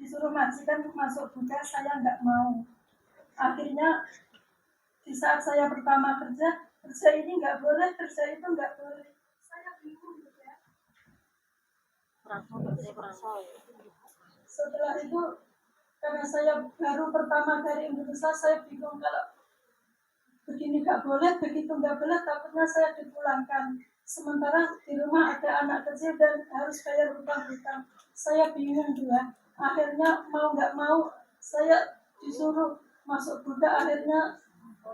disuruh majikan masuk Buddha, saya nggak mau. Akhirnya di saat saya pertama kerja ini nggak boleh, kerja itu nggak boleh. Saya bingung gitu ya. Setelah itu, karena saya baru pertama dari Indonesia, saya bingung kalau begini nggak boleh, begitu nggak boleh, takutnya saya dipulangkan. Sementara di rumah ada anak kecil dan harus bayar hutang-hutang. Saya bingung juga. Akhirnya mau nggak mau, saya disuruh masuk Buddha. Akhirnya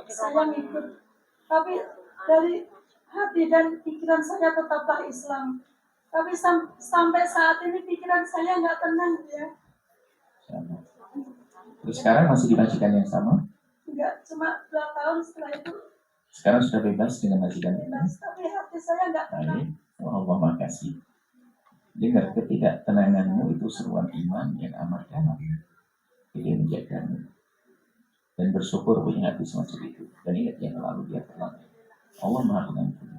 saya ngikut. Tapi dari hati dan pikiran saya tetaplah Islam. Tapi sampai saat ini pikiran saya nggak tenang ya. Terus sekarang masih di majikan yang sama? Enggak, cuma 2 tahun setelah itu. Sekarang sudah bebas dengan majikan? Bebas, tapi hati saya nggak tenang. Allah makasih. Dengar, ketidaktenanganmu itu seruan iman yang amat dalam. Dia menjagamu. Dan bersyukur punya hati semacam itu. Dan ingat yang lalu dia telah. Allah Maha Pengampun.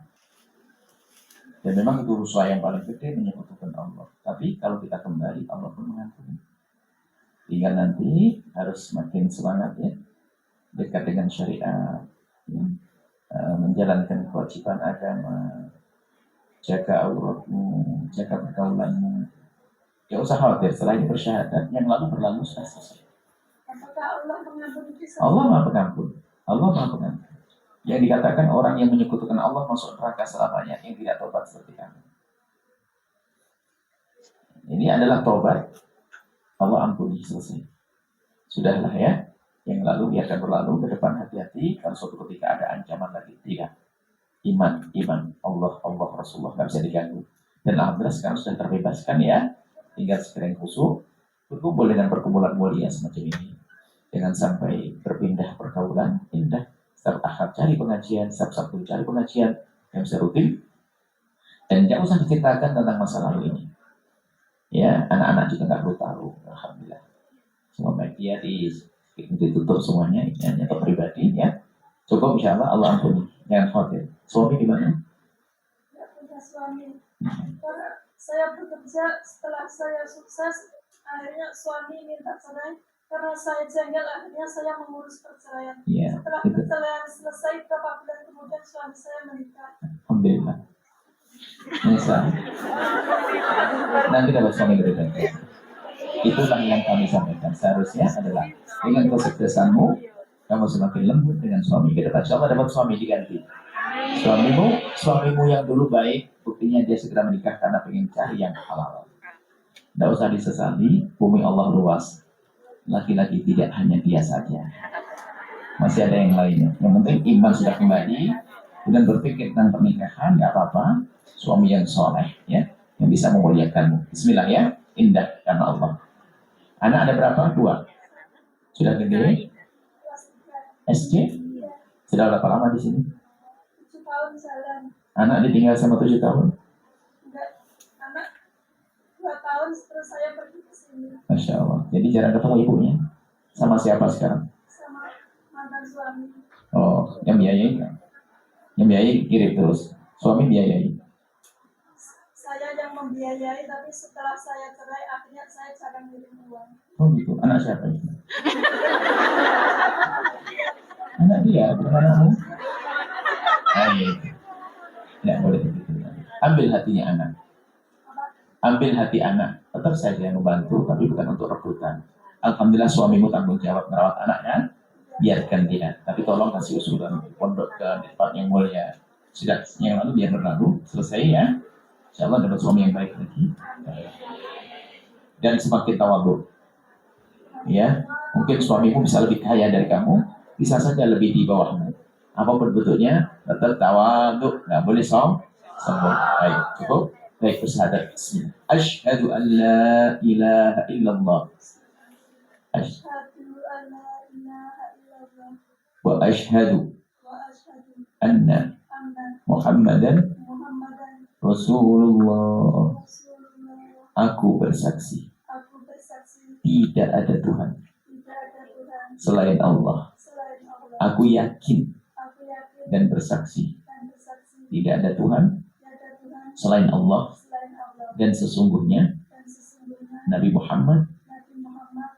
Dan memang itu dosa yang paling gede menyekutukan Allah. Tapi kalau kita kembali, Allah pun mengampuni. Tinggal nanti harus semakin semangat ya, dekat dengan syariat, ya. Menjalankan kewajiban agama, jaga auratmu, jaga pergaulanmu. Ya usah khawatir, setelah ini bersyahadat, yang lalu berlalu sudah selesai. Apakah Allah mengampuni? Allah Maha Pengampun. Allah Maha Pengampun. Yang dikatakan orang yang menyekutukan Allah masuk neraka selamanya, yang tidak tobat seperti kamu. Ini adalah tobat. Allah ampuni, selesai. Sudahlah ya. Yang lalu biarkan berlalu, ke depan hati-hati. Kalau suatu ketika ada ancaman lagi, tidak. Iman, Allah, Rasulullah, nggak bisa diganggu. Dan alhamdulillah sekarang sudah terbebaskan ya. Tinggal sekering khusyuk, berkumpul dengan perkumpulan mulia semacam ini. Jangan sampai berpindah pergaulan, pindah. Setiap Ahad cari pengajian, setiap Sabtu cari pengajian, yang bisa rutin. Dan jangan usah diceritakan tentang masa lalu ini. Ya, anak-anak juga nggak perlu tahu. Alhamdulillah. Semua media ditutup semuanya, hanya ke pribadi ya. Cukup insya Allah ampuni. Jangan khawatir. Suami di mana? Tidak punya suami. Karena saya bekerja, setelah saya sukses, akhirnya suami minta cerai. Karena saya jengkel, akhirnya saya mengurus perceraian. Ya, setelah perceraian selesai, beberapa bulan kemudian suami saya menikah. Alhamdulillah. Nisa. Nanti dapat suami berbeda. Itulah yang kami sampaikan. Seharusnya adalah dengan kesuksesanmu, kamu semakin lembut dengan suami. Kita insya dapat suami diganti. Suamimu yang dulu baik, buktinya dia segera menikah karena ingin cari yang halal. Tidak usah disesali, bumi Allah luas. Laki-laki tidak hanya dia saja. Masih ada yang lainnya. Yang penting iman sudah kembali, kemudian berpikir tentang pernikahan, nggak apa-apa. Suami yang soleh, ya, yang bisa memuliakanmu. Bismillah ya, indah karena Allah. Anak ada berapa? 2. Sudah gede? SD? Sudah berapa lama di sini? 7 tahun jalan. Anak ditinggal sama 7 tahun? Enggak, anak 2 tahun terus saya pergi ke sini. Masya Allah. Jadi jarang ketemu ibunya. Sama siapa sekarang? Sama mantan suami. Oh, yang biayai kan? Yang biayai kirim terus. Suami biayai. Saya yang membiayai, tapi setelah saya cerai, akhirnya saya jarang ngirim uang. Oh gitu. Anak siapa itu? Anak dia, bukan anakmu? Ayo. Tidak boleh begitu. Ambil hatinya anak. Ambil hati anak. Tetap saja membantu, tapi bukan untuk rebutan. Alhamdulillah suamimu tanggung jawab merawat anaknya. Biarkan dia. Tapi tolong kasih usulan pondok ke tempat yang mulia. Sudah, yang lalu biar berlalu. Selesai ya. Insya Allah dapat suami yang baik lagi. Dan semakin tawadhu. Ya, mungkin suamimu bisa lebih kaya dari kamu, bisa saja lebih di bawahmu. Apapun bentuknya, tetap tawadhu, nggak boleh sombong. Baik, cukup. Baik, bersyahadat. Bismillah. Asyhadu an la ilaha illallah. Asyhadu an la ilaha illallah. Wa asyhadu anna Muhammadan Rasulullah. Aku bersaksi tidak ada Tuhan selain Allah. Aku yakin dan bersaksi tidak ada Tuhan selain Allah, dan sesungguhnya Nabi Muhammad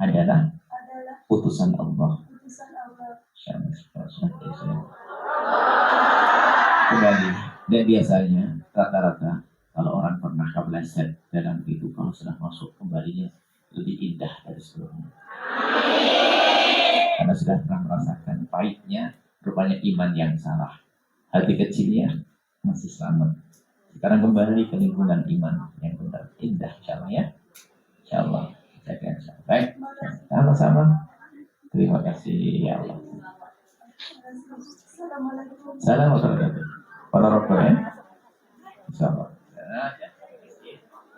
adalah adalah utusan Allah. utusan Allah. Kembali. Dan biasanya rata-rata kalau orang pernah kebeleset dalam itu, kalau sudah masuk kembalinya lebih indah dari sebelumnya. Karena sudah pernah merasakan pahitnya rupanya iman yang salah. Hati kecilnya masih selamat. Sekarang kembali ke lingkungan iman yang benar, indah, insyaallah ya. Insyaallah. Baik, sama-sama. Terima kasih ya Allah. Assalamualaikum. Salam warahmatullahi wabarakatuh. Para rokok ya. Insyaallah.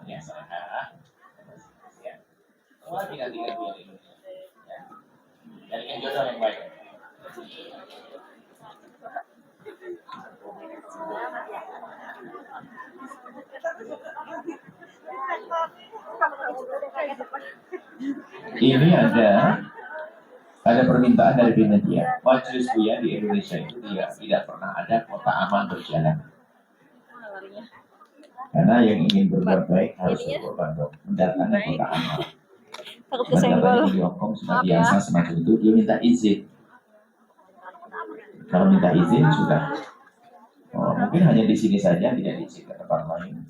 Ya, salah. Wah, tinggal di Indonesia. Carikan jodoh yang baik. Ini ada permintaan dari panitia. Majelis Buya di Indonesia itu tidak pernah ada kota amal berjalan. Karena yang ingin berbuat baik harus berbondong-bondong, mendatangi kota amal. Takut kesenggol. Di Hongkong sudah biasa semacam itu, dia minta izin. Kalau minta izin sudah. Mungkin hanya di sini saja, tidak diizin ke tempat lain.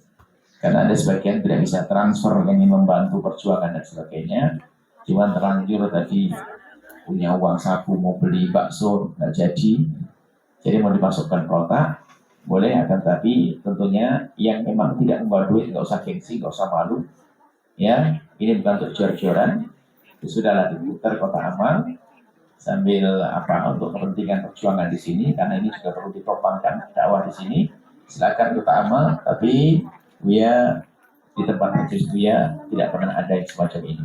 Karena ada sebagian tidak bisa transfer yang ingin membantu perjuangan dan sebagainya. Cuma terlanjur tadi punya uang saku mau beli bakso nggak jadi mau dimasukkan kota boleh, akan tapi tentunya yang memang tidak membawa duit nggak usah gengsi, nggak usah malu ya. Ini bukan untuk jor-joran, sudahlah diputar kota amal sambil untuk kepentingan perjuangan di sini, karena ini juga perlu ditopangkan dakwah di sini. Silakan kota amal, tapi Buya di tempat majelis Buya tidak pernah ada yang semacam ini.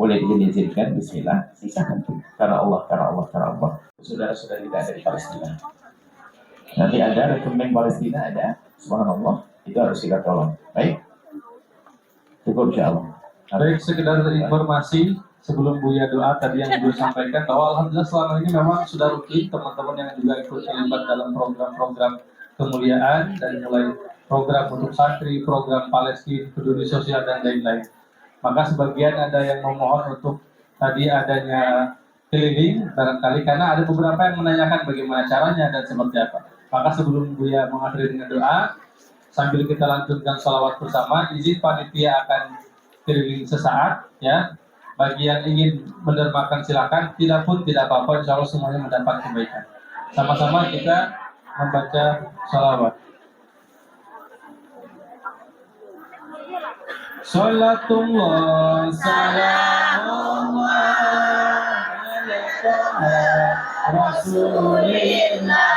Boleh diizinkan, bismillah, silakan. Karena Allah. Saudara-saudara kita ada di Palestina. Nanti ada rekening Palestina, ada, subhanallah, itu harus kita tolong. Baik, cukup insyaallah. Baik, sekedar informasi sebelum Buya doa tadi yang Buya sampaikan bahwa alhamdulillah selama ini memang sudah rutin teman-teman yang juga ikut terlibat dalam program-program kemuliaan, dari mulai program untuk santri, program Palestina, peduli sosial dan lain-lain. Maka sebagian ada yang memohon untuk tadi adanya keliling barangkali, karena ada beberapa yang menanyakan bagaimana caranya dan seperti apa. Maka sebelum Buya mengakhiri dengan doa, sambil kita lanjutkan salawat bersama, izin panitia akan keliling sesaat ya. Bagi yang ingin mendermakan silakan, tidak pun tidak apa-apa, insya Allah semuanya mendapat kebaikan. Sama-sama kita membaca salawat. Salatullah salamullah ala Rasulillah.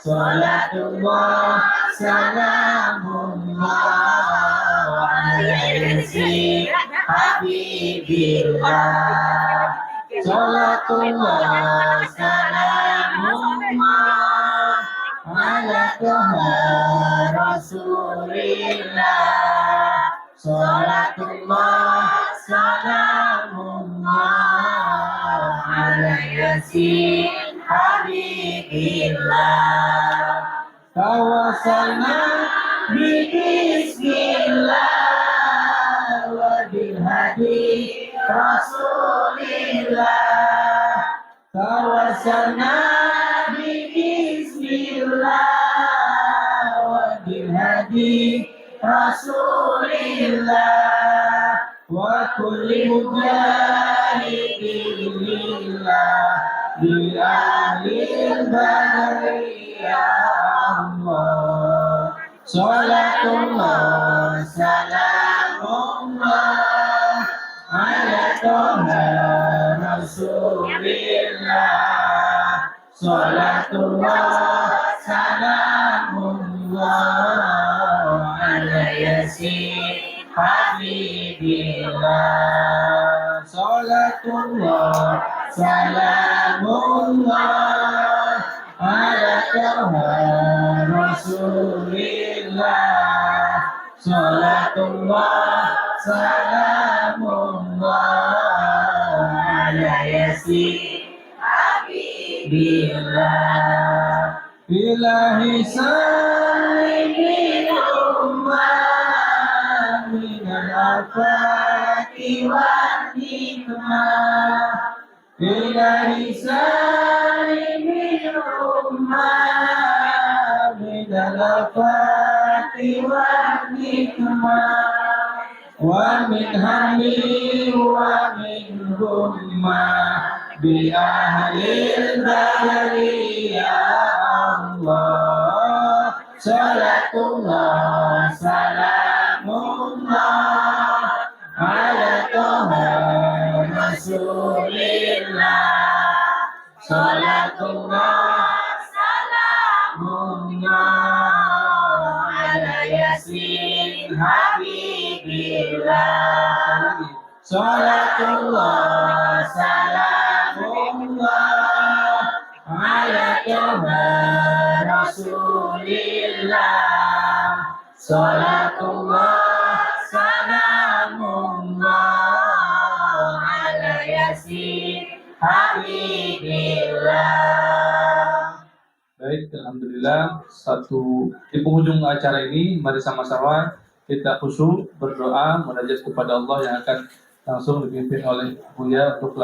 Salatullah salamullah ala Habibillah. Salatullah salamullah ala Rasulillah. Salatullah salamullah ala yasin habibillah. Tawassalna bismillah wa bilhadi rasulillah. Tawassalna bismillah wa bilhadi Rasulillah wa kulli mujahidin lillah bi ahlil badri ya Allah. Salatullah salamullah ala toha Rasulillah. Salatullah salamullah ala yasin habibillah. Salatullah salamullah ala toha Rasulillah. Salatullah salamullah ala yasin habibillah. Ilahi salli ummah minal afati wan hikmah ilahi salimil ummah minal afati wa hikmah wa min hammi wa min hummah bi ahlil badri ya Allah salatullah salamullah ala toha rasulillah salatullah salamullah ala yasin habibillah salatullah salamullah ala toha rasulillah salatullah salamullah ala yasin habibillah. Baik, alhamdulillah. Di penghujung acara ini, mari sama-sama kita khusyuk berdoa munajat kepada Allah yang akan langsung dipimpin oleh Buya untuk